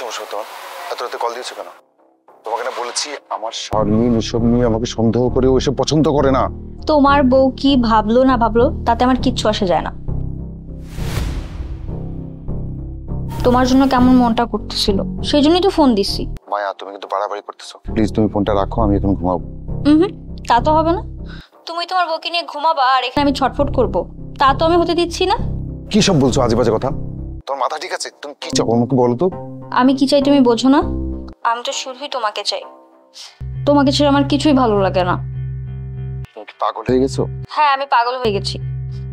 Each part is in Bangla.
সমস্যা তোমার? এত রাতে কল দিয়েছো কেন? তোমাকে না বলেছি আমার শারমিন এসব নিয়ে আমাকে সন্দেহ করে, ও এসব পছন্দ করে না। তোমার বউ কি ভাবলো না ভাবলো তাতে আমার কিচ্ছু আসে যায় না। তোমার জন্য কেমন মনটা করতেছিল সেই জন্যই তো ফোন দিছি। মায়া তুমি কিন্তু বাড়াবাড়ি করতেছো, প্লিজ তুমি ফোনটা রাখো, আমি এখন ঘুমাবো। তা তো হবে না, তুমি তোমার বউকে নিয়ে ঘুমাবা আর এখানে আমি ছটফট করব, তা তো আমি হতে দিচ্ছি না। কি সব বলছো আজে বাজে কথা? তোমার মাথা ঠিক আছে? তুমি কি চাও আমাকে বলো তো? আমি কি চাই তুমি বোঝো না? আমি তো শুধুই তোমাকে চাই, তোমাকে ছেড়ে আমার কিছুই ভালো লাগে না। তুমি কি পাগল হয়ে গেছো? হ্যাঁ আমি পাগল হয়ে গেছি,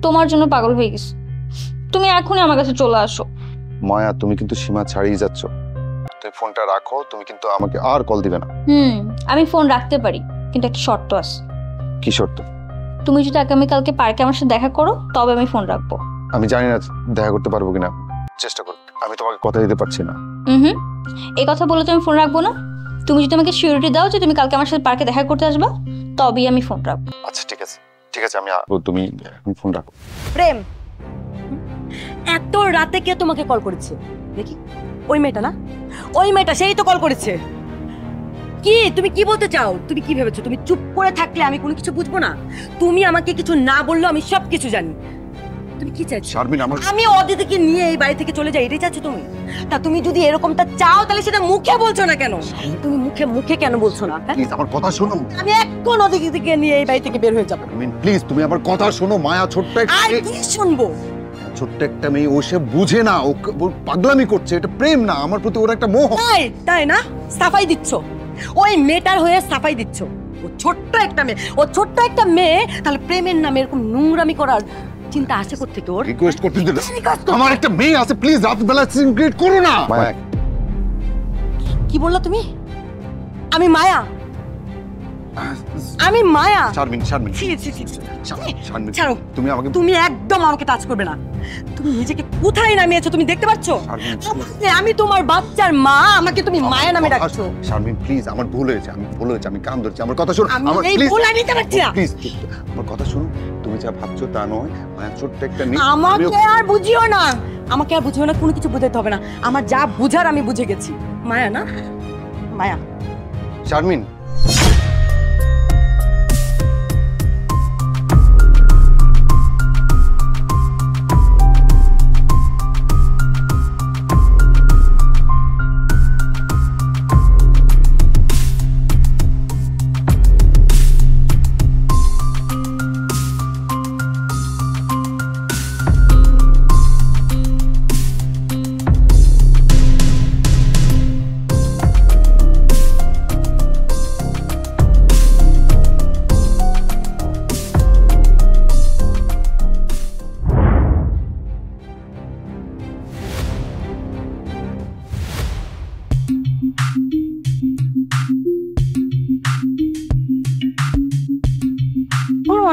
তোমার জন্য পাগল হয়ে গেছি। তুমি এখনই আমার কাছে চলে আসো। মায়া তুমি কিন্তু সীমা ছাড়িয়ে যাচ্ছ, তুমি ফোনটা রাখো, তুমি কিন্তু আমাকে আর কল দিবে না। আমি ফোন রাখতে পারি, কিন্তু একটা শর্ত আছে। কি শর্ত? তুমি যদি আগামীকালকে পার্কে আমার সাথে দেখা করো তবে আমি ফোন রাখবো। আমি জানি না দেখা করতে পারবো কিনা, চেষ্টা করো, আমি তোমাকে কথা দিতে পারছি না। এই কথা বলে তুমি ফোন রাখবো না। তুমি যদি আমাকে সিউরিটি দাও যে তুমি কালকে আমার সাথে পার্কে দেখা করতে আসবা, তবেই আমি ফোন রাখবো। আচ্ছা ঠিক আছে, ঠিক আছে, আমি তুমি ফোন রাখো। প্রেম, এত রাতে কে তোমাকে কল করেছে? দেখি, ওই মেয়েটা না? ওই মেয়েটা, সেই তো কল করেছে। কি তুমি কি বলতে চাও? তুমি কি ভেবেছো তুমি চুপ করে থাকলে আমি কোনো কিছু বুঝবো না? তুমি আমাকে কিছু না বললেও আমি সব কিছু জানি। তুমি কি চাইছো? শারমিন, আমি অদিতিকে নিয়ে এই বাড়ি থেকে চলে যাই, এটাই চাচ্ছো তুমি? তা তুমি যদি এরকমটা চাও তাহলে সেটা মুখে বলছো না কেন? তুমি মুখে মুখে কেন বলছো না? প্লিজ আমার কথা শোনো। আমি এখন অদিতিকে নিয়ে এই বাড়ি থেকে বের হয়ে যাবো। প্লিজ তুমি আমার কথা শোনো। মায়া ছোট্ট আর কি শুনবো? ছোট্ট একটা মেয়ে, ও সে বুঝে না, ও পাগলামি করছে, এটা প্রেম না, আমার প্রতি ওর একটা মোহ। তাই না? সাফাই দিচ্ছ, ওই মেয়েটার হয়ে সাফাই দিচ্ছ। ও ছোট্ট একটা মেয়ে, ও ছোট্ট একটা মেয়ে, তাহলে প্রেমের নামে এরকম নোংরামি করার চিন্তা আসে করতে তোর? রিকোয়েস্ট করতে দিতে, আমার একটা মেয়ে আছে, প্লিজ রাত বেলা সিন ক্রিয়েট করো না। মায়া, কি বললা তুমি? আমি মায়া? আমি মায়া? শারমিন, শারমিন, শারমিন, ছাড়ো। তুমি একদম আমাকে টাচ করবে না। তুমি নিজেকে কোথায় নামিয়েছো তুমি দেখতে পাচ্ছো? আমি তোমার বাচ্চার মা, আমাকে তুমি মায়া নামে ডাকছো। শারমিন প্লিজ, আমার ভুল হয়েছে, আমি কান ধরছি, আমার কথা শোনো। আমার প্লিজ, ভুল নিতে পারছি না। প্লিজ আমার কথা শোনো, তুমি যা ভাবছো তা নয়। মায়া ছোট্ট একটা মেয়ে। আমাকে আর বুঝিও না, আমাকে আর বুঝিও না, কোনো কিছু বুঝাতে হবে না। আমার যা বুঝার আমি বুঝে গেছি। মায়া না? মায়া। শারমিন,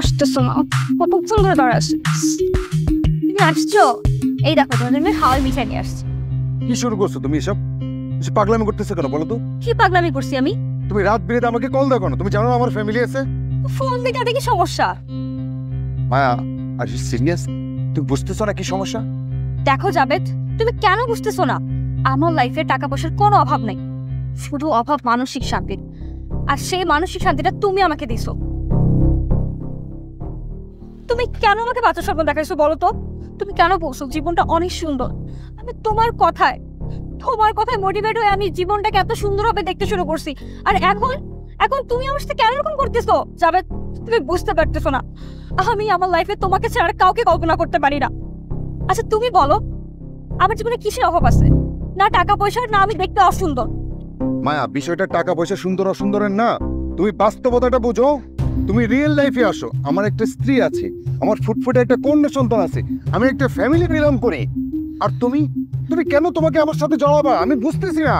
আসতেছো না, কতক্ষণ ধরে দাঁড়া আছে? তুমি আসছো? এই দেখো তোমার জন্য হাওয়াই মিঠাই নিয়ে আসছি। কি শুরু করছো তুমি? এসব পাগলামি করতেছো কেন বলো তো? কি পাগলামি করছি আমি? তুমি রাত বিরেতে আমাকে কল দাও কেন? তুমি জানো আমার ফ্যামিলি আছে। ফোন দিতে কি সমস্যা? মায়া, আর ইউ সিরিয়াস? তুমি বুঝতেছো না কি সমস্যা? দেখো জাবেদ, তুমি কেন বুঝতেছো না? আমার লাইফে টাকা পয়সার কোনো অভাব নাই, শুধু অভাব মানসিক শান্তির। আর সেই মানসিক শান্তিটা তুমি আমাকে দিছো। তুমি কেন আমাকে বাচ্চা স্বপ্ন দেখাইছো বলো তো? তুমি কেন বলছো জীবনটা অনেক সুন্দর? আমি তোমার কথায় মোটিভেট হয়ে আমি জীবনটাকে এত সুন্দরভাবে দেখতে শুরু করছি। আর এখন তুমি আমার সাথে কেন এরকম করতেছো? জাবেদ, তুমি বুঝতে পারতেছো না, আমি আমার লাইফে তোমাকে ছাড়া কাউকে কল্পনা করতে পারি না। আচ্ছা তুমি বলো, আমার জীবনে কিসের অভাব আছে? না টাকা পয়সার, না আমি দেখতে অসুন্দর। মায়া, বিষয়টা টাকা পয়সা সুন্দর অসুন্দরের না, তুমি বাস্তবতাটা বুঝো। তুমি রিয়েল লাইফে আসো। আমার একটা স্ত্রী আছে, আমার ফুটফুটে একটা কন্যা সন্তান আছে, আমি একটা ফ্যামিলি বিলং করি। আর তুমি কেন তোমাকে আমার সাথে জড়াবা? আমি বুঝতেছি না।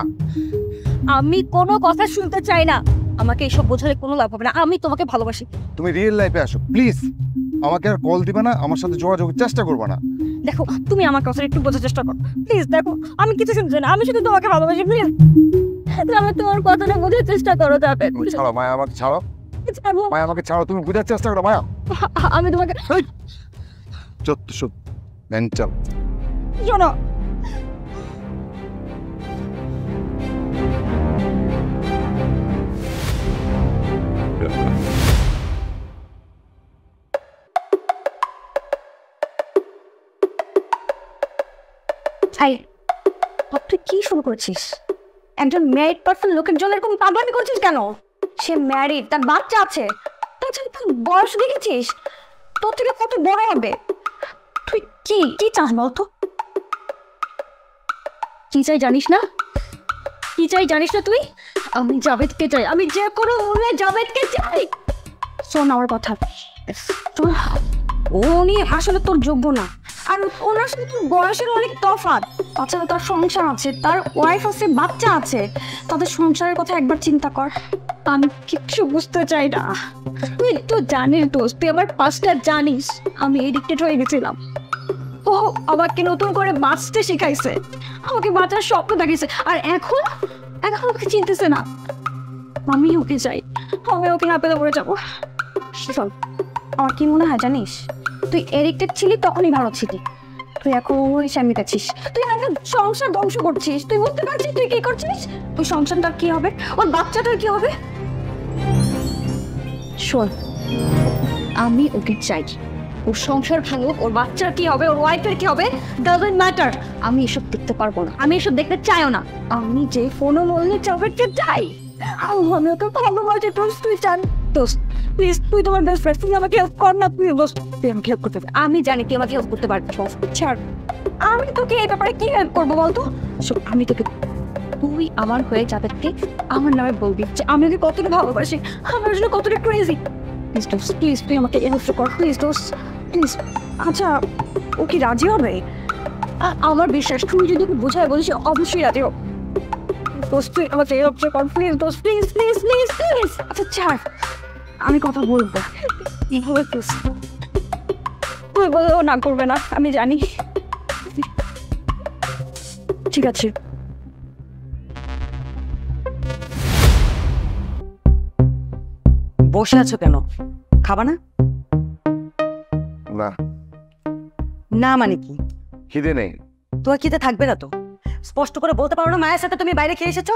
আমি কোনো কথা শুনতে চাই না, আমাকে এসব বোঝালে কোনো লাভ হবে না। আমি তোমাকে ভালোবাসি। তুমি রিয়েল লাইফে আসো প্লিজ, আমাকে আর কল দিবে না, আমার সাথে যোগাযোগের চেষ্টা করবে না। দেখো তুমি আমার কথা একটু বোঝার চেষ্টা করো প্লিজ। দেখো আমি কিছু শুনতে চাই না, আমি শুধু তোমাকে ভালোবাসি প্লিজ। আমি তোমার কথাটা বোঝার চেষ্টা করো। যাবে ছাড়ো মায়া, আমাকে ছাড়ো। মায়া আমাকে ছাড়ো, তুমি বুঝার চেষ্টা করো। মায়া, আমি তোমাকে মেন্টাল। শোনো, এই তুই কি শুরু করছিস? একজন ম্যারিড পার্সন লোকের জন্য এরকম পাগলামি করছিস কেন? সে ম্যারিড, তার বাচ্চা আছে, তাছাড়া তার বয়স দেখেছিস তোর থেকে কত বড় হবে। তুই কি কি চাস বলতো? কি চাই জানিস না? কি চাই জানিস না তুই? আমি জাভেদকে চাই, আমি যে কোনো মূল্যে জাভেদকে চাই। শোন আমার কথা, শোন, উনি আসলে তোর যোগ্য না, আর ওনার সাথে তোর বয়সের অনেক তফাৎ। তাছাড়া তার সংসার আছে, তার ওয়াইফ আছে, বাচ্চা আছে, তাদের সংসারের কথা একবার চিন্তা কর। আমি কিচ্ছু বুঝতে চাই না। তুই তো জানিস দোস্ত, তুই আমার পাস্টটা জানিস, আমি এডিক্টেড হয়ে গেছিলাম। ও আমাকে নতুন করে বাঁচতে শেখাইছে, আমাকে বাঁচার স্বপ্ন দেখিয়েছে, আর এখন এখন ওকে চিনতেছে না। আমি ওকে চাই, আমি ওকে না পেলে মরে যাবো। শোন, আমার কি মনে হয় জানিস, তুই এডিক্টেড ছিলি তখনই ভালো ছিলি, তুই এখন ওই স্বামীতেছিস, তুই এখন সংসার ধ্বংস করছিস। তুই বুঝতে পারছিস তুই কি করছিস? ওই সংসারটার কি হবে, ওর বাচ্চাটার কি হবে? শোন, আমি ওকে চাই, ওর সংসার ভাঙুক, ওর বাচ্চার কি হবে, ওর ওয়াইফের কি হবে, ডাজন্ট ম্যাটার। আমি এসব দেখতে পারবো না, আমি এসব দেখতে চাইও না। আমি যে ফোনও বললে চাবেরকে চাই, আমি ওকে ভালোবাসি। দোস্ত তুই চান, দোস্ত প্লিজ, তুই তোমার বেস্ট ফ্রেন্ড, তুই আমাকে হেল্প কর না প্লিজ। দোস্ত তুই আমাকে হেল্প করতে পারবি, আমি জানি তুই আমাকে হেল্প করতে পারবি। ছাড়, আমি তোকে এই ব্যাপারে কি হেল্প করবো বলতো? শোন, আমি তোকে, তুই আমার হয়ে চাবেরকে আমার নামে বলবি যে আমি ওকে কতটা ভালোবাসি, আমার জন্য কতটা ক্রেজি। প্লিজ দোস্ত, প্লিজ তুই আমাকে হেল্প কর, প্লিজ দোস্ত প্লিজ। আচ্ছা, ও কি রাজি হবে? আমার বিশ্বাস, তুই যদি ওকে বোঝায় বলিস অবশ্যই রাজি হবে। দোস্ত তুই আমাকে হেল্প কর প্লিজ দোস্ত, প্লিজ প্লিজ প্লিজ প্লিজ। আচ্ছা ছাড়, আমি কথা বলবো, তুই বলেও না করবে না, আমি জানি। ঠিক আছে। বসে আছো কেন? খাবা না? না, না মানে কি? খিদে নেই। তোমার খিদে থাকবে না তো? স্পষ্ট করে বলতে পারো না মায়ের সাথে তুমি বাইরে খেয়ে এসেছো?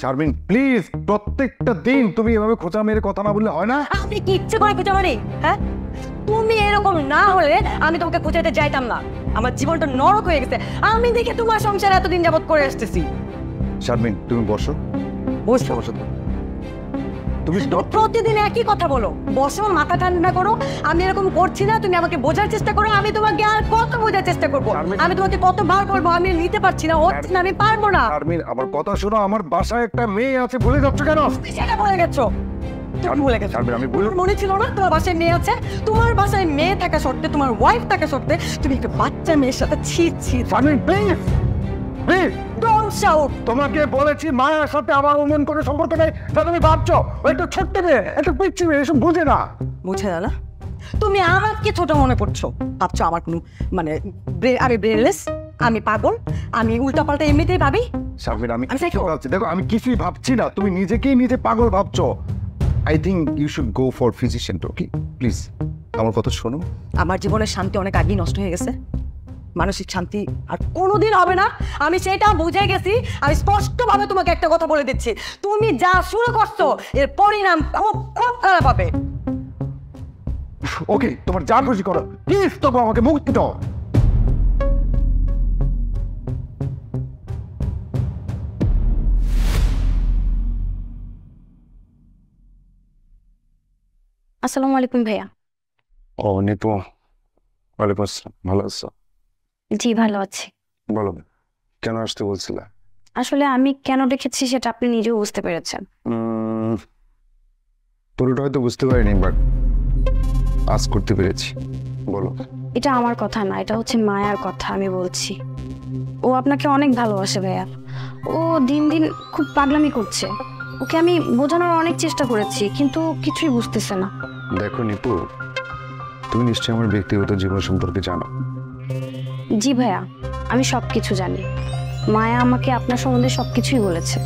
শারমিন প্লিজ, প্রত্যেকটা দিন তুমি এভাবে খোঁচা মেরে কথা না বললে হয় না? আপনি কি ইচ্ছে করে খুঁজে মানে? হ্যাঁ, তুমি এরকম না হলে আমি তোমাকে খুঁজাতে যাইতাম না। আমার জীবনটা নরক হয়ে গেছে, আমি দেখে তোমার সংসার এতদিন যাবত করে আসতেছি। শারমিন তুমি বসো, বসো। বসো তুমি। প্রতিদিন একই কথা বলো, বসো, মাথা ঠান্ডা করো। আমি এরকম করছি না, তুমি আমাকে বোঝার চেষ্টা করো। আমি তোমাকে আর কত বোঝার চেষ্টা করবো? আমি তোমাকে কতবার বলবো আমি নিতে পারছি না, হচ্ছে না, আমি পারবো না। শারমিন আমার কথা শোনো, আমার বাসায় একটা মেয়ে আছে, ভুলে যাচ্ছ কেন? তুমি সেটা বলে গেছো, তুমি ভুলে গেছো। শারমিন আমি ভুল, তোমার মনে ছিল না তোমার বাসায় মেয়ে আছে? তোমার বাসায় মেয়ে থাকা সত্ত্বে, তোমার ওয়াইফ থাকা সত্ত্বে তুমি একটা বাচ্চা মেয়ের সাথে ছি ছি। Sharmin please please, don't shout. তোমাকে বলেছি মায়ের সাথে আমার অমন করে সম্পর্ক নেই, তা তুমি ভাবছো ওই একটা ছোট্ট মেয়ে, একটা পিচ্ছি মেয়ে, এসব বুঝে না। বুঝে না? তুমি আমাকে ছোট মনে করছো, ভাবছো আমার কোনো মানে আমি ব্রেনলেস, আমি পাগল, আমি উল্টাপাল্টা এমনিতেই ভাবি। শারমিন আমি আমি psycho। ভাবছি, দেখো আমি কিছুই ভাবছি না, তুমি নিজেকেই নিজে পাগল ভাবছো। I think you should go for physician, okay please আমার কথা শোনো। আমার জীবনের শান্তি অনেক আগেই নষ্ট হয়ে গেছে, মানসিক শান্তি আর কোনোদিন হবে না, আমি সেটা বুঝে গেছি। আমি স্পষ্টভাবে তোমাকে একটা কথা বলে দিচ্ছি, তুমি যা শুরু করছো এর পরিণাম খুব খুব খারাপ হবে। ওকে তোমার যা খুশি করো, প্লিজ তবু আমাকে মুক্তি দাও। আসসালামু আলাইকুম ভাইয়া। ও নিতু, ওয়ালাইকুম আসসালাম, ভালো আছো? জি ভালো আছি। বলো কেন আসতে বলছিলে? আসলে আমি কেন রেখেছি সেটা আপনি নিজেও বুঝতে পেরেছেন। পুরোটা হয়তো বুঝতে পারিনি, বাট আজ করতে পেরেছি। বলো। এটা আমার কথা না, এটা হচ্ছে মায়ার কথা আমি বলছি। ও আপনাকে অনেক ভালোবাসে ভাইয়া, ও দিন দিন খুব পাগলামি করছে। ওকে আমি বোঝানোর অনেক চেষ্টা করেছি, কিন্তু কিছুই বুঝতেছে না। দেখো নিপু, তুমি নিশ্চয়ই আমার ব্যক্তিগত জীবন সম্পর্কে জানো। জি ভাইয়া, আমি সব কিছু জানি। মায়া আমাকে আপনার সম্বন্ধে সবকিছুই বলেছে।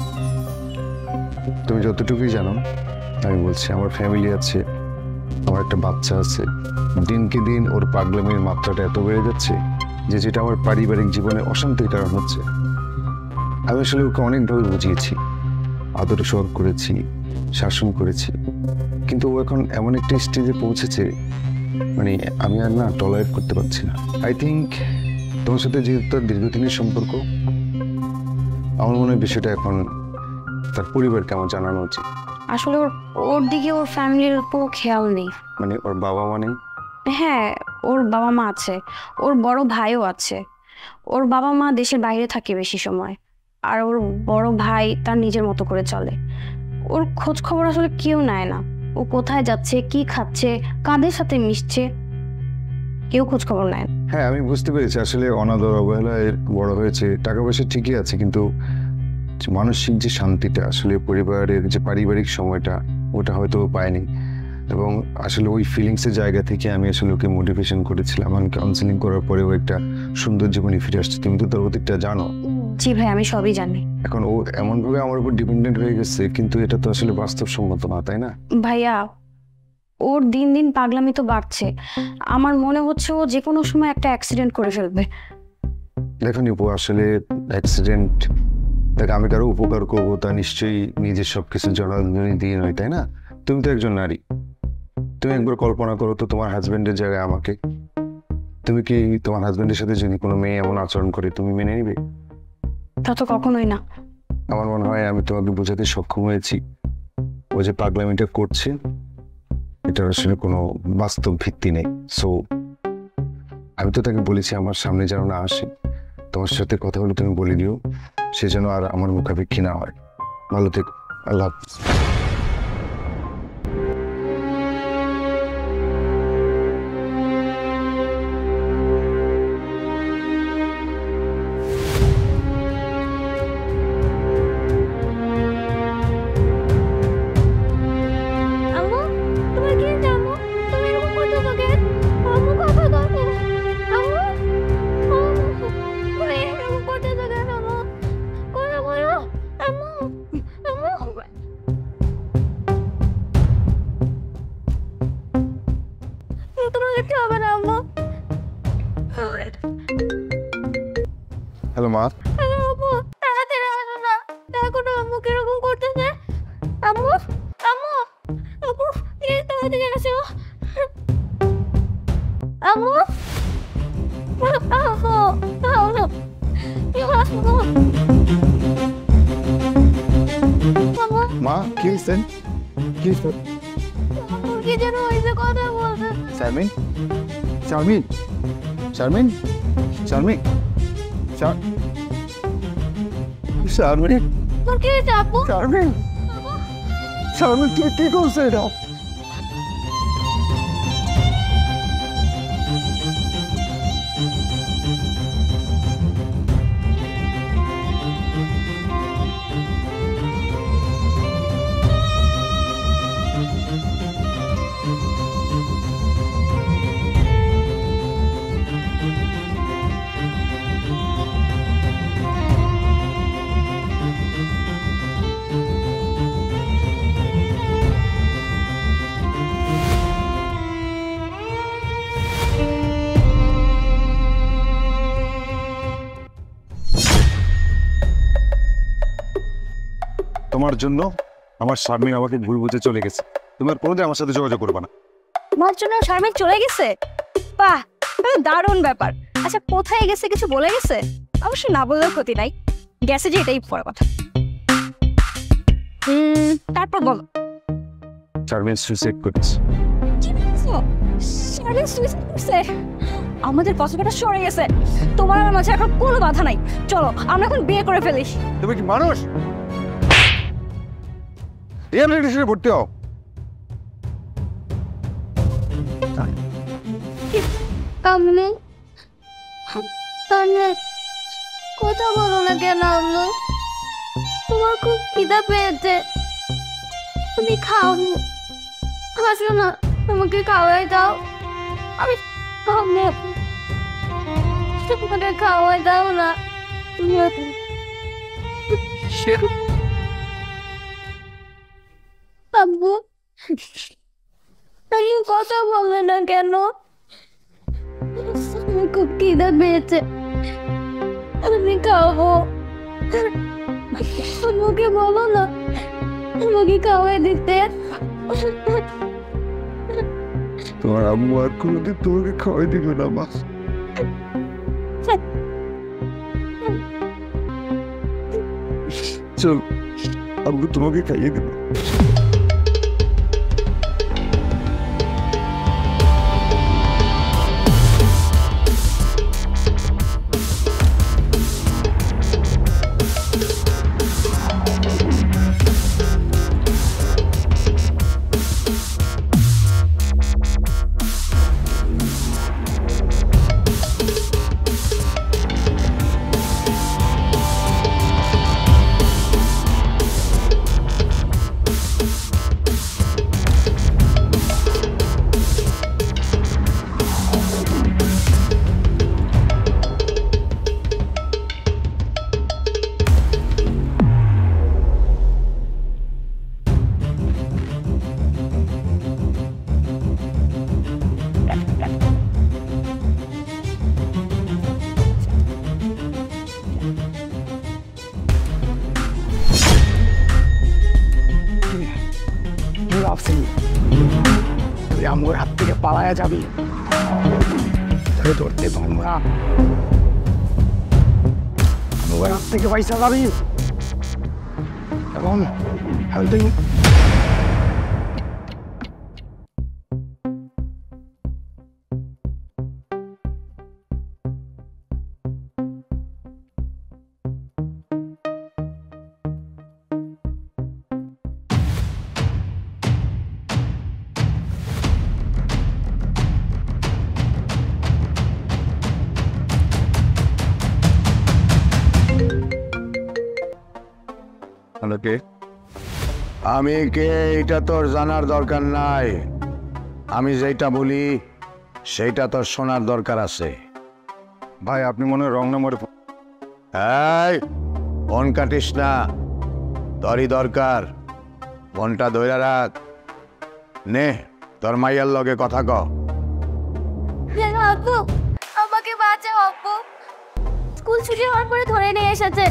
তুমি যতটুকুই জানো আমি বলছি, আমার ফ্যামিলি আছে, আমার একটা বাচ্চা আছে। দিনকে দিন ওর পাগলামির মাত্রাটা এত বেড়ে যাচ্ছে যে যেটা আমার পারিবারিক জীবনে অশান্তির কারণ হচ্ছে। আমি আসলে ওকে অনেকভাবে বুঝিয়েছি, আদর সোহাগ করেছি, শাসন করেছি, কিন্তু ও এখন এমন একটা স্টেজে পৌঁছেছে মানে আমি আর না টলারেট করতে পারছি না। আই থিঙ্ক তোমার সাথে যেহেতু তার দীর্ঘদিনের সম্পর্ক, আমার মনে হয় বিষয়টা এখন তার পরিবারকে আমার জানানো উচিত। আসলে ওর ওর দিকে ওর ফ্যামিলির কোনো খেয়াল নেই। মানে ওর বাবা মানে? হ্যাঁ, ওর বাবা মা আছে, ওর বড় ভাইও আছে। ওর বাবা মা দেশের বাইরে থাকে বেশি সময়, আর ওর বড় ভাই তার নিজের মতো করে চলে। ওর খোঁজ খবর আসলে কেউ নেয় না। ও কোথায় যাচ্ছে, কি খাচ্ছে, কাদের সাথে মিশছে, কেউ খোঁজ খবর নেয় না। হ্যাঁ, আমি বুঝতে পেরেছি। আসলে অনাদর অবহেলায় বড় হয়েছে। টাকা পয়সা ঠিকই আছে, কিন্তু মানসিক যে শান্তিটা, আসলে পরিবারের যে পারিবারিক সময়টা, ওটা হয়তো পায়নি। এবং আসলে ওই ফিলিংসের জায়গা থেকে আমি আসলে ওকে মোটিভেশন করেছিলাম। আমি কাউন্সিলিং করার পরেও একটা সুন্দর জীবনে ফিরে আসছে। তুমি তো তার অতীতটা জানো। জি ভাই, আমি সবই জানি। এখন ও এমনভাবে আমার উপর ডিপেন্ডেন্ট হয়ে গেছে, কিন্তু এটা তো আসলে বাস্তবসম্মত না, তাই না? ভাইয়া, ওর দিন দিন পাগলামি তো বাড়ছে। আমার মনে হচ্ছে ও যে কোনো সময় একটা অ্যাক্সিডেন্ট করে ফেলবে। দেখো নিপু, আসলে অ্যাক্সিডেন্ট, দেখ আমি কারো উপকার করবো তা নিশ্চয়ই নিজের সবকিছু জড়াজড়ি দিয়ে নয়, তাই না? তুমি তো একজন নারী। তুমি একবার কল্পনা করো তো তোমার হাজবেন্ডের জায়গায় আমাকে। তুমি কি তোমার হাজবেন্ডের সাথে যদি কোনো মেয়ে এমন আচরণ করে তুমি মেনে নিবে? তা তো কখনোই না। আমার মনে হয় আমি তোমাকে বোঝাতে সক্ষম হয়েছি। ও যে পাগলামিটা করছে, এটার আসলে কোনো বাস্তব ভিত্তি নেই। সো আমি তো তাকে বলেছি আমার সামনে যেন না আসে। তোমার সাথে কথা বলে তুমি বলে দিও, সে যেন আর আমার মুখাপেক্ষী না হয়। ভালো থেকো। আল্লাহ হাফিজ। আম্মু, তোমার কি হয়েছে আম্মু? তুমি এরকম করতেছো কেন? আম্মু, কথা দাও। আম্মু, তুমি এরকম করতেছো কেন আম্মু? কথা বলো আম্মু। আম্মু, তোমার কিছু হবে না আম্মু। হ্যালো মা। হ্যালো আম্মু, তাড়াতাড়ি আসো না। দেখো না আম্মু কিরকম করতেছে। আম্মু, আম্মু, আম্মু, প্লিজ তাড়াতাড়ি আসো। আম্মু, আম্মু, আম্মু, আম্মু, মা কি হয়েছেন? কি হয়েছে? আম্মুর কি যেন হয়েছে, কথা বলতে। শারমিন, শারমিন, শারমিন, শারমিন, শারমিন, তোর কি হয়েছে আব্বু? শারমিন, শারমিন, তুই কি করছো এটা? তোমার জন্য আমার শারমিন আমাকে ভুল বুঝে চলে গেছে। তুমি আর কোনোদিন আমার সাথে যোগাযোগ করবে না। তোমার জন্য শারমিন চলে গেছে? বাহ, দারুণ ব্যাপার। আচ্ছা, কোথায় গেছে কিছু বলে গেছে? অবশ্যই না বললেও ক্ষতি নাই, গেছে যে এটাই পড়া কথা। তারপর বলো। শারমিন সুইসাইড করেছে। কি বলছো? শারমিন সুইসাইড করছে? আমাদের কথাটা সরে গেছে। তোমার আর মাঝে এখন কোনো বাধা নাই। চলো আমরা এখন বিয়ে করে ফেলি। তুমি কি মানুষ? এই রিলেশনে ভর্তি হও। আম্মু, তাহলে কথা বলো না কেন আম্মু? তোমার খুব খিদা পেয়েছে, তুমি খাও। আসো না, আমাকে খাওয়াই দাও। আমি আম্মু, তোমাকে খাওয়াই দাও না। আব্বু, তুমি কথা বলে না কেন? আমার খুব খিদা পেয়েছে, আমি খাবো। আমাকে বলো না, আমাকে খাওয়াই দিতে। তোমার আম্মু আর কোনোদিন তোমাকে খাওয়াই দিবে না মা। চল, আব্বু তোমাকে খাইয়ে দেবো। তুই আমার হাত থেকে পালায়া যাবি, ধরতে পারবো না। আমার হাত থেকে পয়সা যাবি এবং আমি কে এটা তোর জানার দরকার নাই। আমি যেটা বলি সেইটা তোর শোনার দরকার আছে। ভাই আপনি মনে হয় রং নম্বরে এই ফোন কাটিস না, তোরই দরকার। ফোনটা ধইরা রাখ। নে তোর মাইয়ার লগে কথা ক। আব্বু আমাকে বাঁচাও আব্বু, স্কুল ছুটি হওয়ার পরে ধরে নিয়ে এসেছে,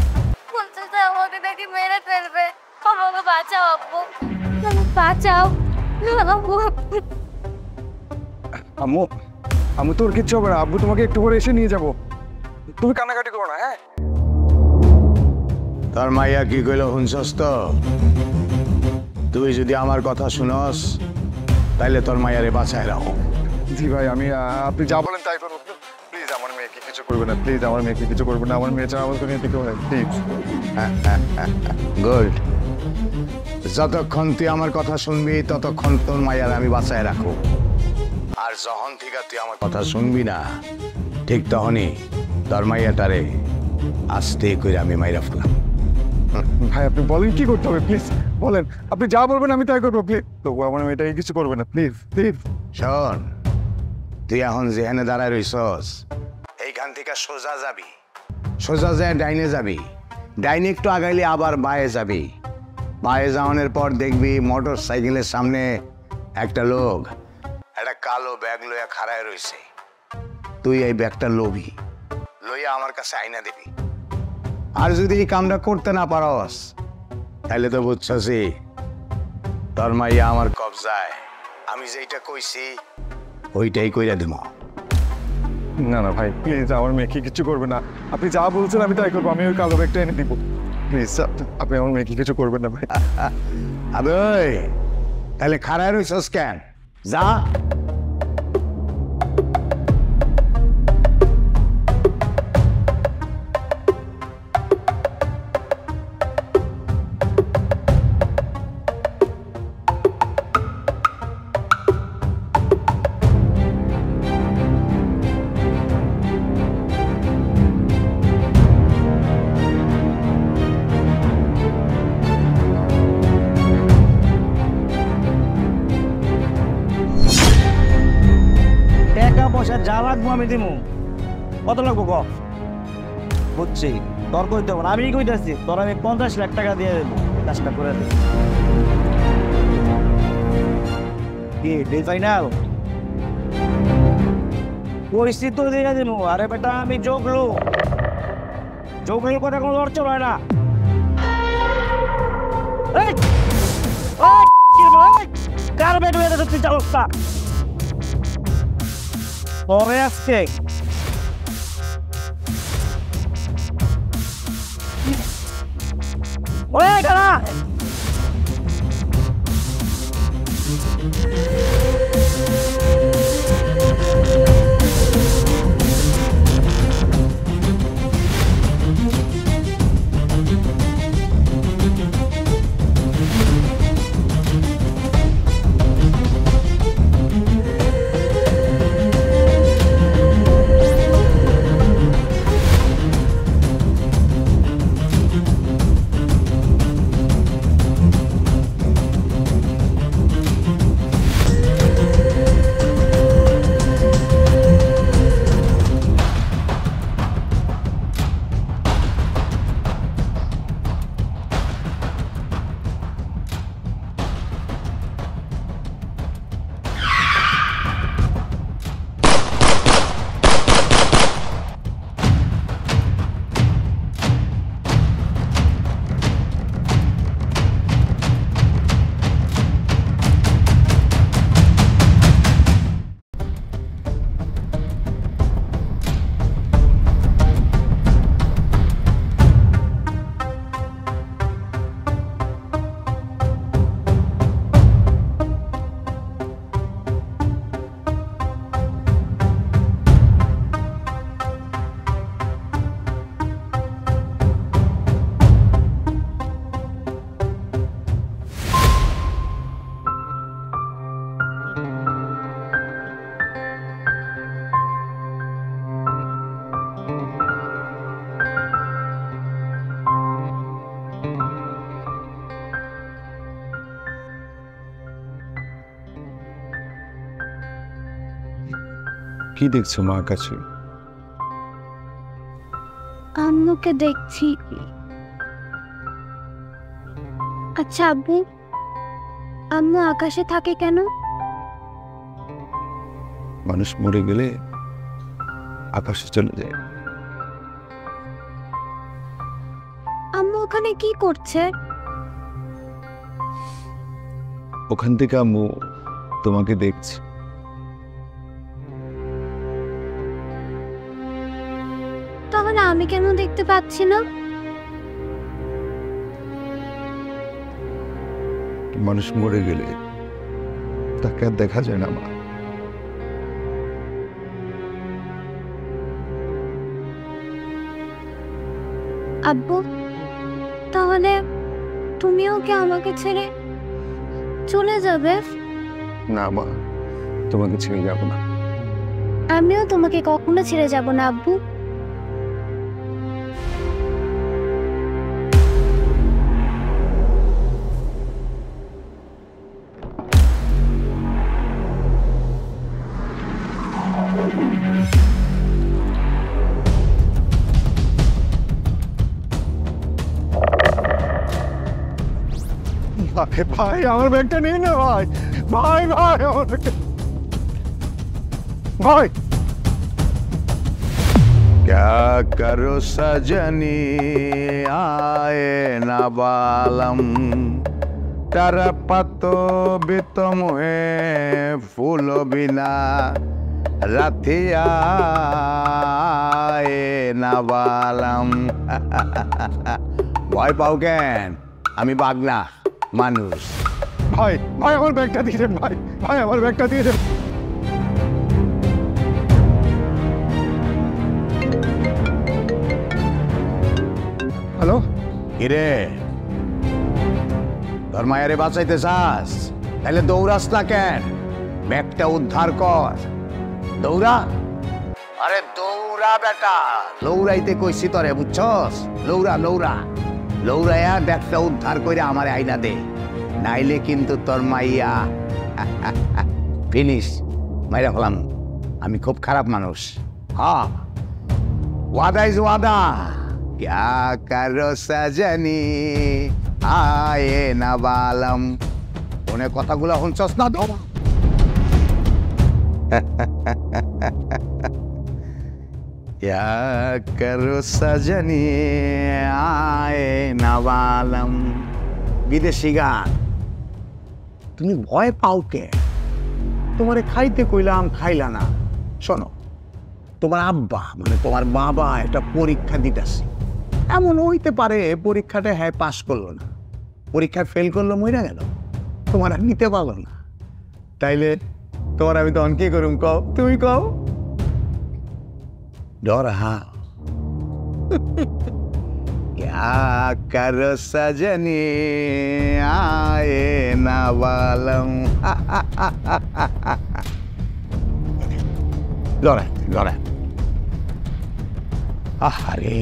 বলতেছে আমাকে নাকি মেরে ফেলবে। আমাকে বাঁচাও আব্বু, বাঁচাও আব্বু। আম্মু, আম্মু তোর কিচ্ছু হবে না, আব্বু তোমাকে একটু করে এসে নিয়ে যাবো, তুমি কান্নাকাটি করো না। হ্যাঁ তোর মাইয়া কি কইল শুনছস তো? তুই যদি আমার কথা শুনস তাইলে তোর মাইয়ারে বাঁচায় রাখো। জি ভাই, আমি আপনি যা বলেন তাই করবো। প্লিজ আমার মেয়েকে কিছু করবে না, প্লিজ আমার মেয়েকে কিছু করবে না। আমার মেয়ে ছাড়া আমাকে নিয়ে থেকে হয়, প্লিজ। গুড। যতক্ষণ তুই আমার কথা শুনবি ততক্ষণ তোর মাইয়ার আমি বাঁচায় রাখো। আর যখন থেকে তুই আমার কথা শুনবি না ঠিক তখনই তোর মাইয়াটারে আস্তে করে আমি মাইরা ফেলাম। ভাই আপনি বলেন কি করতে হবে, প্লিজ বলেন। আপনি যা বলবেন আমি তাই করবো, প্লিজ। তবু আমার মেয়েটাকে কিছু করবে না, প্লিজ প্লিজ। শোন, তুই এখন যেখানে দাঁড়ায় রইছস এইখান থেকে সোজা যাবি, সোজা যায় ডাইনে যাবি, ডাইনে একটু আগাইলে আবার বায়ে যাবি। বায়ে যাওয়ানোর পর দেখবি মোটর সাইকেলের সামনে একটা লোক একটা কালো ব্যাগ লইয়া খাড়ায় রইছে। তুই এই ব্যাগটা লবি, লইয়া আমার কাছে আইনা দিবি। আর যদি এই কামটা করতে না পারস তাহলে তো বুঝছসি তোর মাইয়া আমার কবজায়। আমি যেইটা কইছি ওইটাই কইরা দেব। না না ভাই প্লিজ, আমার মেয়েকে কিছু করবে না। আপনি যা বলছেন আমি তাই করবো। আমি ওই কালো ব্যাগটা এনে দিব, প্লিজ। আপনি আমার মেয়েকে কিছু করবেন না ভাই। আবে তাহলে খাড়ায় রইছস কেন? যা। পয়সা যা লাগবো আমি দিমু। কত লাগবো ক? বুঝছি, তোর কইতে হবে না, আমি কইতেছি তোর আমি 50 লাখ টাকা দিয়ে দেবো, কাজটা করে দেবো। কি ডিল ফাইনাল? পরিস্থিতি তো দিয়ে দেবো। আরে বেটা আমি যোগলু, যোগলুর কথা কোনো লড়চড় হয় না। কার বেট হয়ে গেছে তুই চালক না? পরে আজকে ওরে খালা কি দেখছো মা কাছে? আম্মুকে দেখছি। আচ্ছা আব্বু, আম্মু আকাশে থাকে কেন? মানুষ মরে গেলে আকাশে চলে যায়। আম্মু ওখানে কি করছে? ওখান থেকে আম্মু তোমাকে দেখছে। তাহলে আমি কেন দেখতে পাচ্ছি না? মানুষ মরে গেলে তাকে আর দেখা যায় না মা। আব্বু, তাহলে তুমিও কি আমাকে ছেড়ে চলে যাবে? না মা, তোমাকে ছেড়ে যাব না। আমিও তোমাকে কখনো ছেড়ে যাব না আব্বু। ভাই আমার ব্যাগটা নিয়ে না ভাই। ভাই ভাই আমার ব্যাগটা ভাই। क्या करो सजनी आए ना बालम तारा पतो बितम है फूलो बिना रातिया आए ना बालम ভয় পাও কেন? আমি বাগনা মানুষ। ভাই ভাই আমার ব্যাগটা দিয়ে দেন ভাই। ভাই আমার ব্যাগটা দিয়ে দেন। হ্যালো, কিরে তোর মায়েরে বাঁচাইতে চাস? তাহলে দৌড়াস না কেন? ব্যাগটা উদ্ধার কর। দৌড়া, আরে দৌড়া বেটা। লৌড়াইতে কইছি তরে, বুঝছস? লৌড়া লৌড়া লৌড়াইয়া ব্যাগটা উদ্ধার করে আমারে আইনা দে, নাইলে কিন্তু তোর মাইয়া ফিনিশ মাইরা ফেলাম। আমি খুব খারাপ মানুষ। হ্যাঁ, ওয়াদা ইজ ওয়াদা। क्या करो सजनी आए ना बालम। उन्हें কথাগুলো শুনছস না? তো क्या करो सजनी आए ना बालम। বিদেশি গান। তুমি ভয় পাও কে? তোমারে খাইতে কইলাম খাইলা না। শোনো, তোমার আব্বা মানে তোমার বাবা একটা পরীক্ষা দিতেছে। এমন হইতে পারে পরীক্ষাটা হ্যাঁ পাশ করলো না, পরীক্ষায় ফেল করলো, মইরা গেল, তোমার আর নিতে পারলো না। তাইলে তোমার আমি তখন কি করুম কও, তুমি কও। डर हाँ क्या करो सजनी आए ना वालम लड़ा लड़ा अरे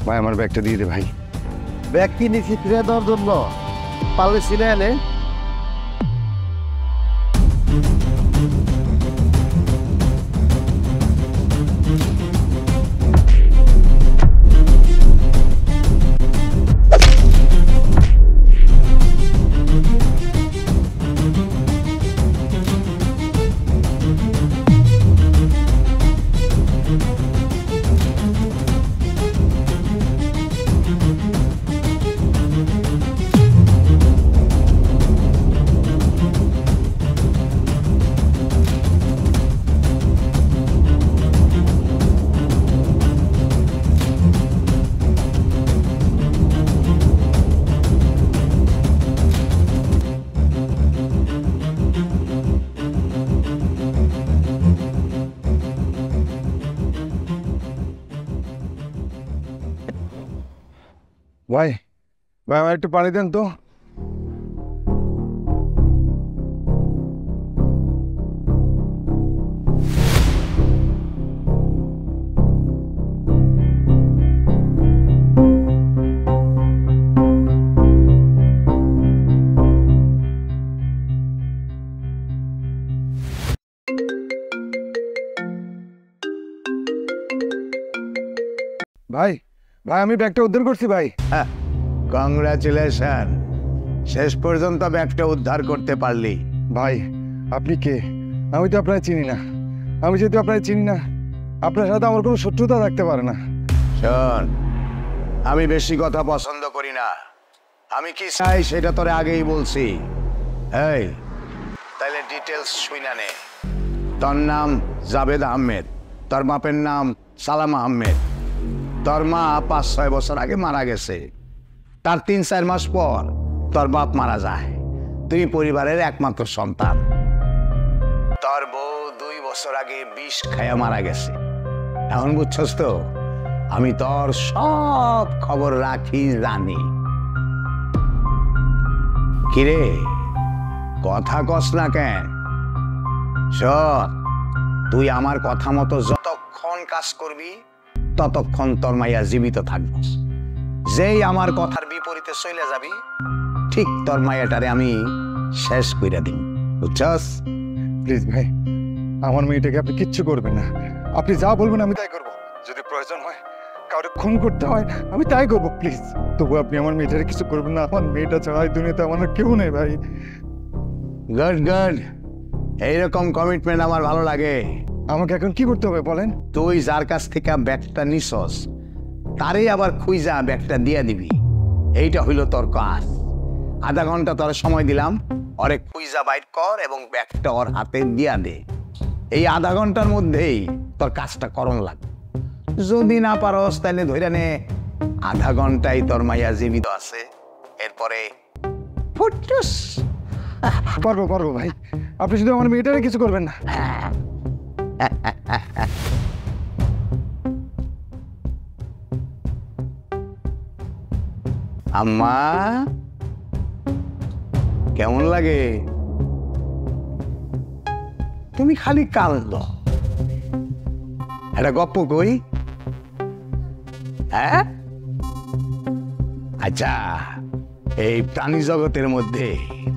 ভাই আমার ব্যাগটা দিয়ে দে ভাই। ব্যাগ কি নিছি ফিরে দেওয়ার জন্য? পারলে ছিনে এনে ভাই ভাই আমার একটু পানি দেন তো। ভাই ভাই আমি ব্যাগটা উদ্ধার করছি ভাই। কংগ্রাচুলেশন, শেষ পর্যন্ত ব্যাগটা উদ্ধার করতে পারলি। ভাই আপনি কে? আমি তো আপনার চিনি না। আমি যেহেতু আপনার চিনি না, আপনার সাথে আমার কোনো শত্রুতা থাকতে পারে না। শোন, আমি বেশি কথা পছন্দ করি না। আমি কি চাই সেটা তোরে আগেই বলছি। এই তাইলে ডিটেলস শুইনা নে। তোর নাম জাবেদ আহমেদ, তোর বাপের নাম সালাম আহমেদ। তোর মা 5-6 বছর আগে মারা গেছে। তার 3-4 মাস পর তোর বাপ মারা যায়। তুই পরিবারের একমাত্র সন্তান। তোর বউ 2 বছর আগে বিষ খায়া মারা গেছে। এখন বুঝছস তো, আমি তোর সব খবর রাখি, জানি। কিরে কথা কস না কেন? শোন, তুই আমার কথা মতো যতক্ষণ কাজ করবি ততক্ষণ তোর মাইয়া জীবিত থাকবি। যেই আমার কথার বিপরীতে চলে যাবি, ঠিক তোর মাইয়াটারে আমি শেষ কইরা দিই, বুঝছস? প্লিজ ভাই, আমার মেয়েটাকে আপনি কিচ্ছু করবেন না। আপনি যা বলবেন আমি তাই করব। যদি প্রয়োজন হয় কাউকে খুন করতে হয় আমি তাই করব, প্লিজ। তবু আপনি আমার মেয়েটারে কিছু করবেন না। আমার মেয়েটা ছাড়া এই দুনিয়াতে আমার আর কেউ নেই ভাই। গুড গুড, এইরকম কমিটমেন্ট আমার ভালো লাগে। আমাকে এখন কি করতে হবে বলেন? তুই যার কাছ থেকে ব্যাগটা নিছস তারই আবার খুঁজা ব্যাগটা দিয়ে দিবি। এইটা হইল তোর কাজ। আধা ঘন্টা তোর সময় দিলাম, ওরে খুঁজা বাইর কর এবং ব্যাগটা ওর হাতে দিয়া দে। এই আধা ঘন্টার মধ্যেই তোর কাজটা করণ লাগবে। যদি না পারস তাহলে ধইরা নে আধা ঘন্টায় তোর মাইয়া জীবিত আছে, এরপরে ফুটুস। পারবো পারবো ভাই, আপনি শুধু আমার মেয়েটারে কিছু করবেন না। আম্মা কেমন লাগে? তুমি খালি কান্দ। একটা গপ্প কই? হ্যাঁ, আচ্ছা, এই প্রাণী জগতের মধ্যে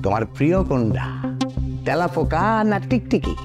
তোমার প্রিয় কোনটা, তেলাপোকা না টিকটিকি?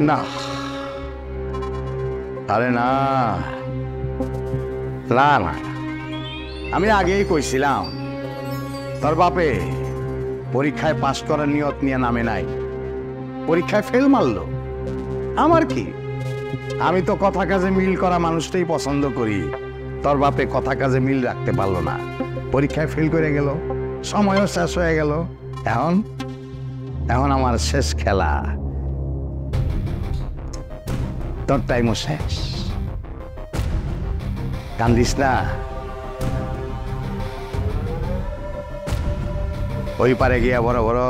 না, আরে না না না, আমি আগেই কইছিলাম তোর বাপে পরীক্ষায় পাশ করার নিয়ত নিয়ে নামে নাই, পরীক্ষায় ফেল মারলো। আমার কি, আমি তো কথা কাজে মিল করা মানুষটাই পছন্দ করি। তোর বাপে কথা কাজে মিল রাখতে পারলো না, পরীক্ষায় ফেল করে গেল, সময়ও শেষ হয়ে গেল। এখন এখন আমার শেষ খেলা, তোর টাইমও শেষ। কান্দিস না, ওই পারে গিয়া বড় বড়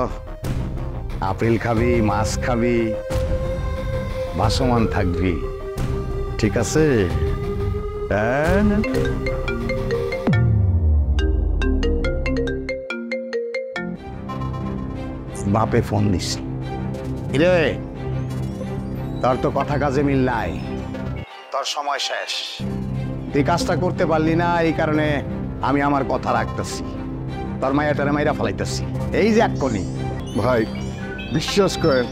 আপেল খাবি, মাছ খাবি, ভাসমান থাকবি, ঠিক আছে? বাপে ফোন দিস, রে তোর তো কথা কাজে মিল নাই, তোর সময় শেষ, তুই কাজটা করতে পারলি না, এই কারণে আমি আমার কথা রাখতেছি, তোর মাইয়াটারে মাইরা ফেলাইতেছি। এই যে এক্ষুনি ভাই বিশ্বাস করেন,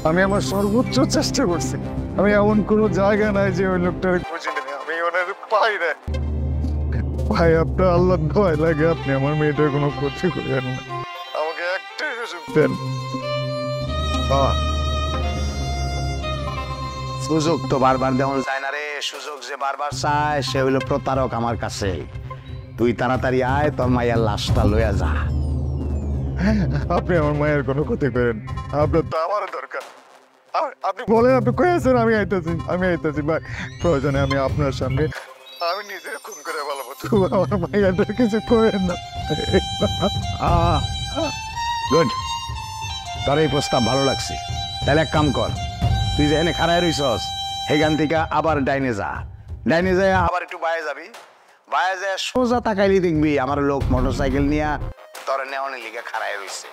আমি আমার সর্বোচ্চ চেষ্টা করছি। আমি এমন কোনো জায়গা নাই যে ওই লোকটারে খুঁজে নেই, আমি ওনার পাই না। ভাই আপনার আল্লাহ ভয় লাগে, আপনি আমার মেয়েটার কোনো ক্ষতি করেন না, আমাকে একটাই সুযোগ দেন। সুযোগ তো বারবার দেওয়া যায় না রে, সুযোগ যে বারবার চায় সে হইল প্রতারক আমার কাছে। তুই তাড়াতাড়ি আয়, তোর মায়ের লাশটা লইয়া যা। আপনি আমার মায়ের কোনো ক্ষতি করেন, আপনার তো আমারও দরকার। আপনি বলেন, আপনি কই আছেন? আমি আইতেছি ভাই, প্রয়োজনে আমি আপনার সামনে আমি নিজের খুন করে বলবো, তবু আমার মায়ের কিছু করেন না। গুড, তোর এই প্রস্তাব ভালো লাগছে। তাহলে এক কাম কর, তুই যেখানে খাড়ায় রইছস সেখান থেকে আবার ডাইনে যা, ডাইনে যায় আবার একটু বাইরে যাবি, বাইরে যায় সোজা তাকাইলি দেখবি আমার লোক মোটরসাইকেল নিয়ে তোর নেওয়ানি লিগে খাড়ায় রইছে।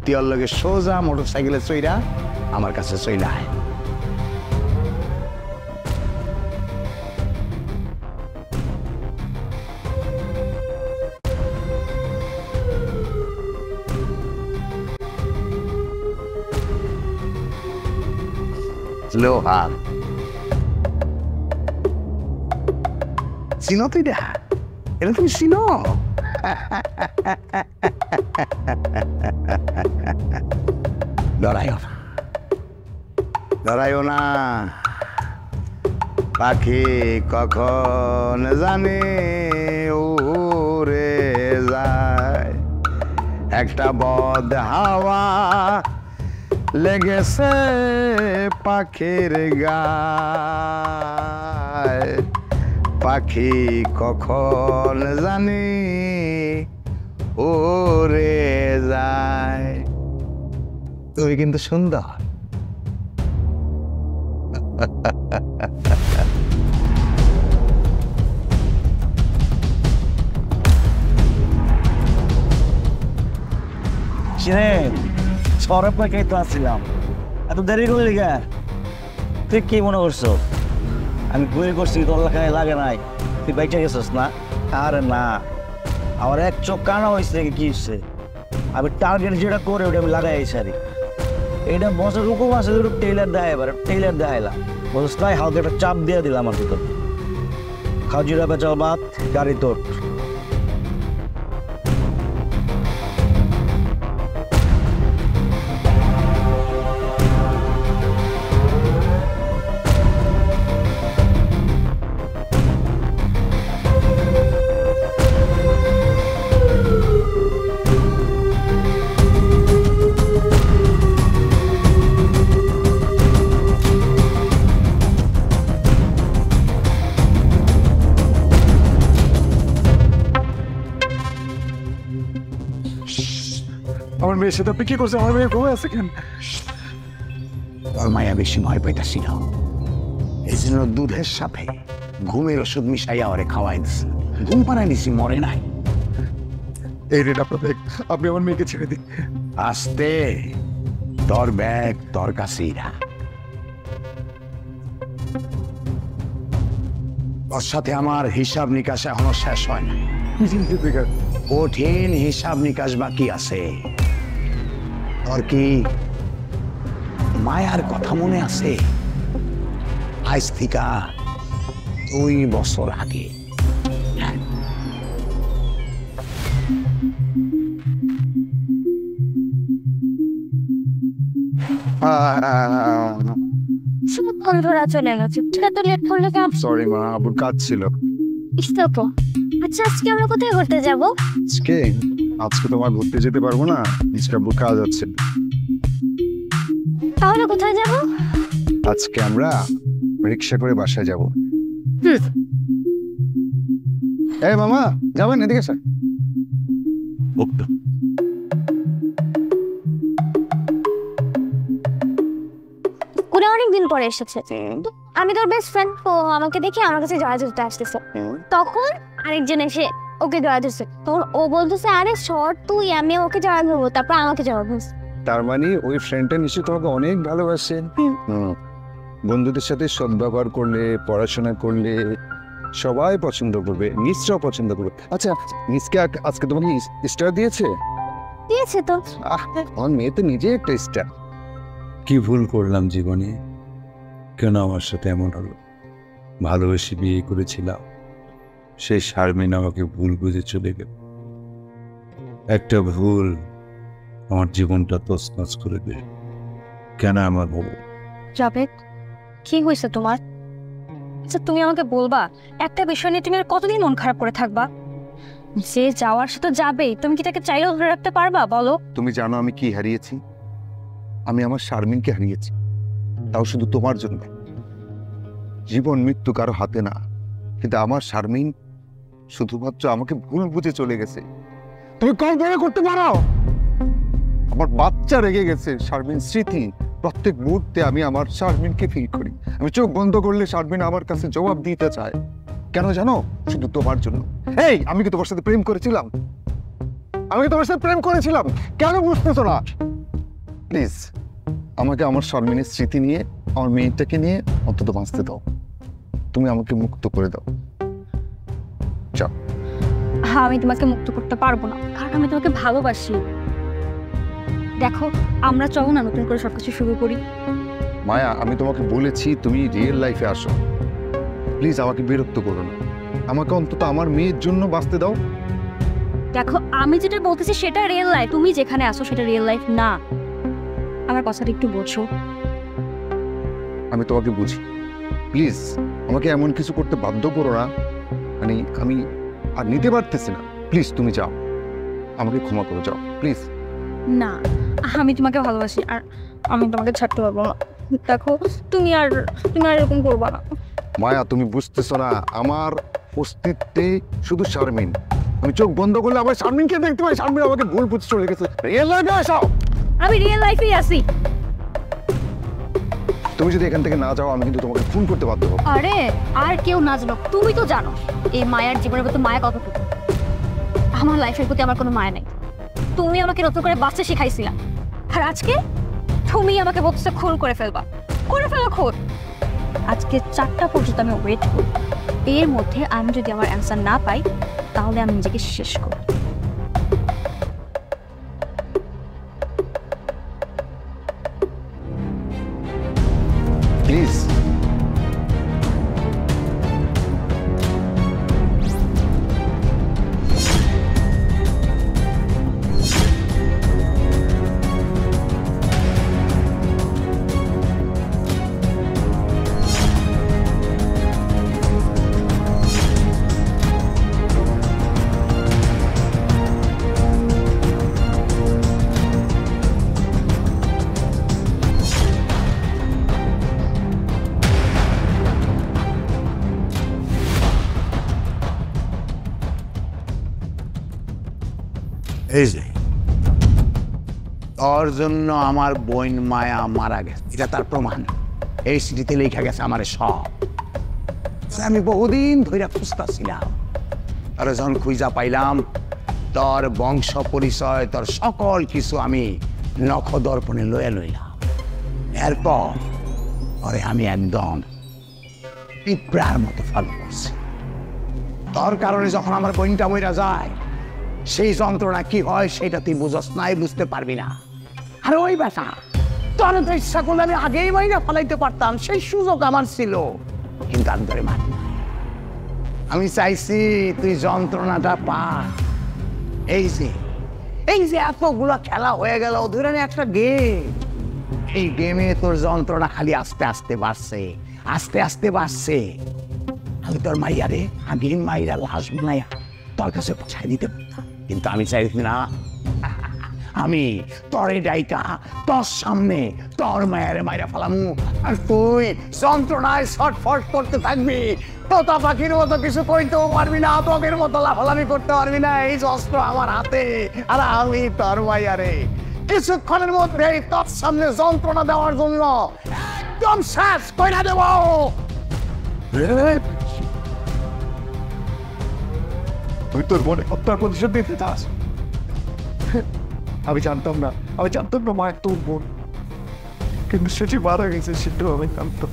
তুই ওর লগে সোজা মোটরসাইকেলে চইরা আমার কাছে চইলা আয়। লোহার চিনো তুই দেখা, এটা তুমি চিনো? ডরাইও না, ডরাইও না, পাখি কখন জানে উড়ে যায়, একটা বদ হাওয়া লেগেছে পাখির গায়, পাখি কখন জানি উড়ে যায়। তুই কিন্তু সুন্দর। সরব পাই তো আসছিলাম, এত দেরি করলি গা? তুই কি মনে করছো আমি গুলি করছি তোর এলাকায় লাগে নাই, তুই বাইচা গেছিস না? আরে না, আমার এক চোখ কানা হয়েছে, কি হচ্ছে আমি টার্গেট যেটা করে ওটা আমি লাগাই সারি। এটা বছর রুকুম আছে, টেইলার দেয়, এবার টেইলার দেখাইলাম, বছর তাই হালকা একটা চাপ দিয়ে দিলাম আমার ভিতর। খাজিরা বেচাল বাদ, গাড়ি তোর। আমার মেয়ের সাথে আপনি কি করছেন? আমার মেয়ে ঘুমিয়ে আছে কেন? তোর মায়া বেশি ভয় পাইতাছি না, এই জন্য দুধের সাথে ঘুমের ওষুধ মিশাইয়া ওরে খাওয়াই দিছি, ঘুম পাড়াই দিছি, মরে নাই। এই রেট আপনার ব্যাগ, আপনি আমার মেয়েকে ছেড়ে দিন। আস্তে, তোর ব্যাগ তোর কাছেই রাখ। ওর সাথে আমার হিসাব নিকাশ এখনো শেষ হয় না, কঠিন হিসাব নিকাশ বাকি আছে। তোর কি মায়ার কথা মনে আছে? আজ থেকে 2 বছর আগে। হ্যাঁ। সব বন্ধুরা চলে গেছে, এত লেট করলে কেন? সরি মা, আবুর কাজ ছিল। ইস্তো তো। আচ্ছা আজকে আমরা কোথায় ঘুরতে যাব? আজকে তোমার ঘুরতে যেতে পারবো না, আজকে আবুর কাজ আছে। তাহলে কোথায় যাব? আজকে আমরা রিক্সা করে বাসায় যাব। এই মামা যাবেন? এদিকে স্যার। কুড়ে অনেকদিন পরে এসেছে, তো আমি তোর বেস্ট ফ্রেন্ড, ও আমাকে দেখে আমার কাছে জড়া ধরতে আসতেছে। তখন আরেকজন এসে ওকে জড়া ধরছে, তখন ও বলতেছে আরে শর্ট তুই, আমি ওকে জড়া ধরবো, তারপর আমাকে জড়া ধরছে। তার মানে ওই ফ্রেন্ডটা নিশ্চয়ই তোমাকে অনেক ভালোবাসেন। বন্ধুদের সাথে সদ্ব্যবহার করলে, পড়াশোনা করলে সবাই পছন্দ করবে, নিশ্চয় পছন্দ করবে। আচ্ছা মিসকে আজকে তোমাকে স্টার দিয়েছে? দিয়েছে তো। আমার মেয়ে তো নিজে একটা স্টার। কি ভুল করলাম জীবনে? কেন আমার সাথে এমন হলো? ভালোবেসে বিয়ে করেছিলাম, সেই শারমিন আমাকে ভুল বুঝে চলে গেল। একটা ভুল আমার জীবনটা তছনছ করে দিল। কেন আমার ভুল? জাভেদ, কি হয়েছে তোমার? আচ্ছা তুমি আমাকে বলবা, একটা বিষয় নিয়ে তুমি আর কতদিন মন খারাপ করে থাকবা? যে যাওয়ার সে তো যাবেই, তুমি কি তাকে চাইলেও ধরে রাখতে পারবা বলো? তুমি জানো আমি কি হারিয়েছি? আমি আমার শারমিনকে হারিয়েছি, তাও শুধু তোমার জন্য। জীবন মৃত্যু কারো হাতে না, কিন্তু আমার শারমিন শুধুমাত্র আমাকে ভুল বুঝে চলে গেছে। তুমি কল্পনা করতে পারো? আমার বাচ্চা রেগে গেছে। শারমিন স্মৃতি, প্রত্যেক মুহূর্তে আমি আমার শারমিনকে ফিল করি। আমি চোখ বন্ধ করলে শারমিন আমার কাছে জবাব দিতে চায়। কেন জানো? শুধু তোমার জন্য। এই আমি কি তোমার সাথে প্রেম করেছিলাম? আমি কি তোমার সাথে প্রেম করেছিলাম? কেন বুঝতেছো না? প্লিজ আমাকে আমার শারমিনের স্মৃতি নিয়ে, আমার মেয়েটাকে নিয়ে অন্তত বাঁচতে দাও। তুমি আমাকে মুক্ত করে দাও। চল। হ্যাঁ আমি তোমাকে মুক্ত করতে পারবো না, কারণ আমি তোমাকে ভালোবাসি। দেখো আমরা চলো না নতুন করে সবকিছু শুরু করি। মায়া আমি তোমাকে বলেছি তুমি রিয়েল লাইফে আসো। প্লিজ আমাকে বিরক্ত করো না, আমাকে অন্তত আমার মেয়ের জন্য বাঁচতে দাও। দেখো আমি যেটা বলতেছি সেটা রিয়েল লাইফ, তুমি যেখানে আসো সেটা রিয়েল লাইফ না। আমার কথাটা একটু বোঝো। আমি তোমাকে বুঝি, প্লিজ আমাকে এমন কিছু করতে বাধ্য করো না। মানে আমি আর নিতে পারতেছি না। প্লিজ তুমি যাও, আমাকে ক্ষমা করে যাও প্লিজ। না আমি তোমাকে ভালোবাসি, আর আমি তোমাকে ছাড়তে পারবো না। দেখো তুমি আর এরকম করবা না। মায়া তুমি বুঝতেছো না, আমার অস্তিত্বে শুধু শারমিন। আমি চোখ বন্ধ করলে আমার শারমিনকে দেখতে পাই। শারমিন আমাকে ভুল বুঝতে চলে গেছে। রিয়েল লাইফে আসো। আমি রিয়েল লাইফেই আছি। তুমি যদি এখান থেকে না যাও আমি কিন্তু তোমাকে ফোন করতে বাধ্য হবো। আরে আর কেউ না জানো, তুমি তো জানো এই মায়ার জীবনের প্রতি মায়া কতটুকু। আমার লাইফের প্রতি আমার কোনো মায়া নেই। তুমি আমাকে নতুন করে বাঁচতে শিখাইছিলা, আর আজকে তুমি আমাকে বলতেছো খুন করে ফেলবা। করে ফেলো খুন। আজকে 4টা পর্যন্ত আমি ওয়েট করব। এর মধ্যে আমি যদি আমার অ্যান্সার না পাই তাহলে আমি নিজেকে শেষ করব। প্লিজ এই যে তোর জন্য আমার বোন মায়া মারা গেছে, এটা তার প্রমাণ। এই স্মৃতিতে লেখা গেছে আমার সব। আমি বহুদিন ধরে খুঁজতেছিলাম, আর যখন খুঁজা পাইলাম তোর বংশ পরিচয়, তোর সকল কিছু আমি নখ দর্পণে লয়ে লইলাম। এরপর পরে আমি একদম পিঁপড়ার মতো ফলো করছি। তোর কারণে যখন আমার বোনটা মইরা যায়, সেই যন্ত্রণা কি হয় সেটা তুই বুঝস নাই, বুঝতে পারবি না। আর ওই বেটা তোর তো ইচ্ছা করলে আমি আগেই মাইরা ফেলাইতে পারতাম, সেই সুযোগ আমার ছিল, কিন্তু আমি তোরে মারি নাই। আমি চাইছি তুই যন্ত্রণাটা পা। এই যে এতগুলো খেলা হয়ে গেল, ধরে নে একটা গেম, এই গেমে তোর যন্ত্রণা খালি আস্তে আস্তে বাড়ছে, আস্তে আস্তে বাড়ছে। আমি তোর মাইয়ারে আগে মাইরা লাশ বানাইয়া তোর কাছে পৌঁছায় দিতে পারতাম, কিন্তু আমি চাইছি না। আমি তোর এই ডাইটা তোর সামনে তোর মায়ের মাইরা ফেলামু, আর তুই যন্ত্রণায় ছটফট করতে থাকবি। তোতা পাখির মতো কিছু কইতেও পারবি না, তোকের মতো লাফালাফি করতে পারবি না। এই যে অস্ত্র আমার হাতে, আর আমি তোর মাইয়ারে কিছুক্ষণের মধ্যে তোর সামনে যন্ত্রণা দেওয়ার জন্য একদম শেষ কইরা দেব। তুই তোর বোনে হত্যার প্রতিশোধ দিতে চাস? আমি জানতাম না মায়ের তোর বোন, কিন্তু সেটি মারা গেছে, সেটাও আমি জানতাম।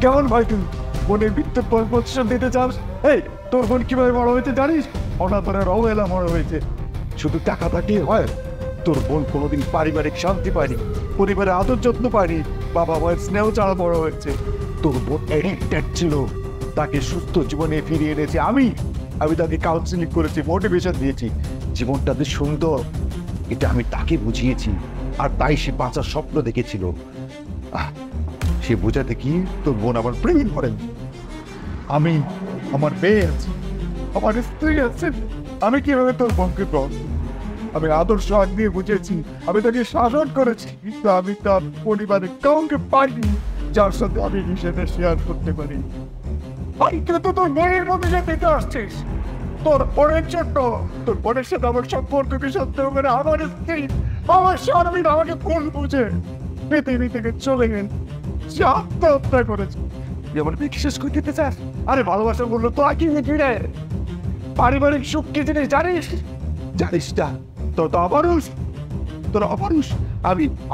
কেমন ভাই তুই বোনের মৃত্যুর পর প্রতিশোধ দিতে চাস? এই তোর বোন কিভাবে বড় হয়েছে জানিস? অনাথরের অবহেলা বড় হয়েছে। শুধু টাকা পাঠিয়ে হয়? তোর বোন কোনোদিন পারিবারিক শান্তি পায়নি, পরিবারে আদর যত্ন পায়নি, বাবা মায়ের স্নেহ ছাড়া বড় হয়েছে। তোর বোন এডিক্টেড ছিল, তাকে সুস্থ জীবনে ফিরিয়ে এনেছি আমি তাকে কাউন্সিলিং করেছি, মোটিভেশন দিয়েছি। জীবনটা যে সুন্দর এটা আমি তাকে বুঝিয়েছি, আর তাই সে বাঁচার স্বপ্ন দেখেছিল। সে বোঝাতে কি তোর বোন আমার প্রেমে করেন। আমি, আমার মেয়ে আছে, আমার স্ত্রী আছে, আমি কিভাবে তোর বোনকে গ্রহণ? আমি আদর্শ আগ দিয়ে বুঝেছি, আমি তাকে শাসন করেছি, কিন্তু আমি তার পরিবারে কাউকে পাইনি যার সাথে আমি হিসেবে শেয়ার করতে পারি। কিন্তু তোর বোনের মধ্যে যে দিতে আসছিস, তোর বোনের জন্য, তোর বোনের সাথে আমার সম্পর্ককে সত্য করে আমার স্ত্রী, আমার স্বামী আমাকে ভুল বুঝে পৃথিবী থেকে চলে গেল, সে আত্মহত্যা করেছে। যেমন বিশ্বাস করে দিতে চাস? আরে ভালোবাসা বললো তো কি রে? পারিবারিক সুখ কি জিনিস জানিস? জানিস না? তোর তো অমানুষ, তোর অমানুষ।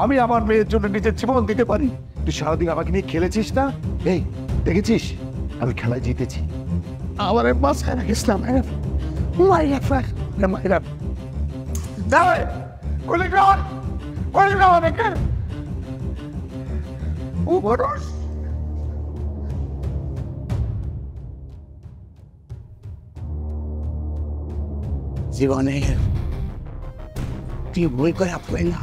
আমি আমার মেয়ের জন্য নিজের জীবন দিতে পারি। তুই সারাদিন আমাকে নিয়ে খেলেছিস না? এই দেখেছিস আমি খেলায় জিতেছি। আমার মাথায় রাখিস না মায়েরা জীবনে তুই বই করে আপনি না